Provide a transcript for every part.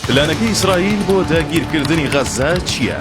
پلانەکەی ئیسرائیل بۆ داگیرکردنی غەزە چییە؟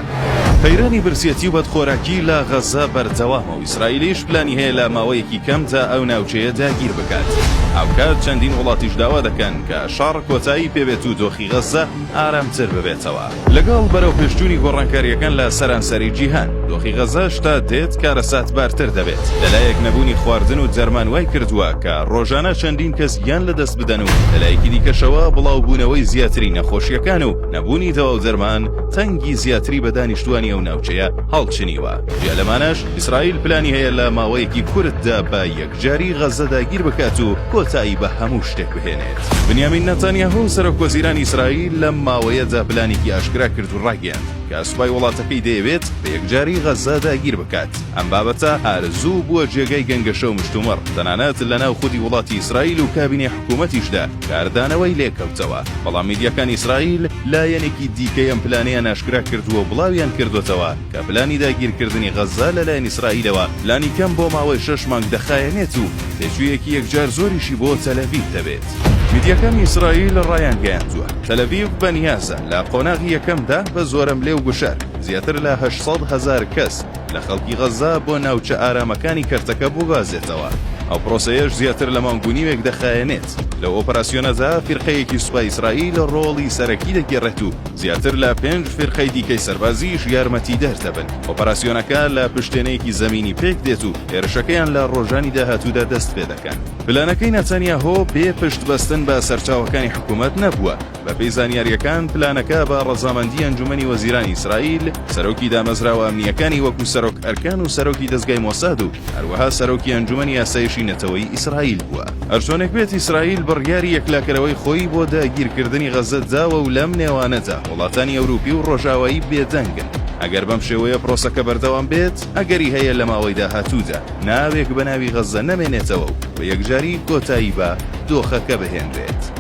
پەیرانی برسێتی و بەدخۆراکی لە غەزە بەردەوامە و ئیسرائیلیش پلانی هەیە لە ماوەیەکی کەمدا ئەو ناوچەیە داگیر بکات. ئەوکات چەندین وڵاتیش داوا دەکەن کە شەڕ کۆتایی پێبێت و دۆخی غەزە ئارامتر ببێتەوە. لەگەڵ بەرەو پێشچوونی گۆڕانکاریەکان لە سەرانسەری جیهان دۆخی غەزە شتا دێت کارەسات بارتر دەبێت. لەلایەک نەبوونی خواردن و جەرمان وای کردووە کە ڕۆژانە چەندین کەس گیان لەدەست بدەن و لەلایەکی دیکەشەوە بڵاوبوونەوەی زیاتری نەخۆشیەکان و نەبوونی دەوا و جەرمان تەنگی زیاتری بە دانیشتوانی ئەو ناوچەیە هەڵچنیوە. جیا لەمانەش ئیسرائیل پلانی هەیە لە ماوەیەکی کورتدا بە یەکجاری غەزە داگیر بکات و کۆتایی بە هەموو شتێک بهێنێت. بنیامین نەتانیاهو سەرۆکوەزیرانی ئیسرائیل لەم ماوەیەدا پلانێکی ئاشکرا کرد و ڕاگەیاند کە سوپای وڵاتەکەی دەیەوێت بە یەکجاری غەزە داگیر بکات. ئەم بابەتە ئارزوو بووە جێگەی گەنگەشە و مشتومڕ تەنانەت لەناو خودی وڵاتی ئیسرائیل و کابینێ حکوومەتیشدا کاردانەوەی لێکەوتەوە. بەڵام میدیاکانی ئیسرائیل لایەنێکی دیکەی ئەم پلانەیان ئاشکرا کردووە بڵاویان کردوتەوە کە پلانی داگیرکردنی غەزە لەلایەن ئیسرائیلەوە پلانی کەم بۆ ماوەی 6 مانگ دەخایەنێت و تێچوویەکی یەکجار زۆریشی بۆ تەلەڤیڤ دەبێت. میدیاکانی ئیسرائیل ڕایان گەیاندووە تەلەڤیڤ بەنیازە لە قۆناغی یەکەمدا بە زۆرم لێو گوشار زیاتر لە 800,000 کەس لە خەڵکی غەزە بۆ ناوچە ئارامەکانی کەرتەکە بووگازێتەوە. ئەو پرۆسەیەش زیاتر لە مانگونیوێک دەخایەنێت. لەو ئۆپەراسیۆنەدا فیرقەیەکی سوپای ئیسرائیل ڕۆڵی سەرەکی دەگێڕێت و زیاتر لە 5 فیرقەی دیکەی سەربازیش یارمەتیدەر دەبن. ئۆپەراسیۆنەکە لە پشتێنەیەکی زەمینی پێک دێت و هێرشەکەیان لە ڕۆژانی داهاتوودا دەست پێ دەکەن. پلانەکەی نەتانیاهۆ بێ پشت بەستن بە سەرچاوەکانی حکوومەت نەبووە. بە پێی زانیاریەکان پلانەکە بە ڕەزامەندی ئەنجومەنی وەزیرانی ئیسرائیل، سەرۆکی دامەزراوە ئەمنیەکانی وەکو سەرۆک ئەرکان و سەرۆکی دەزگای مۆساد و هەروەها سەرۆکی ئەنجومەنی یاسایشی نەتەوەی ئیسرائیل بووە. هەرچۆنێک بێت ئیسرائیل بڕیاری یەکلاکەرەوەی خۆی بۆ داگیرکردنی غەزە داوە و لەم نێوانەدا وڵاتانی ئەوروپی و ڕۆژاوایی بێدەنگن. ئەگەر بەم شێوەیە پرۆسەکە بەردەوام بێت ئەگەری هەیە لە ماوەی داهاتوودا ناوێک بە ناوی غەزە نەمێنێتەوە و بە یەکجاری کۆتایی بە دۆخەکە بهێنرێت.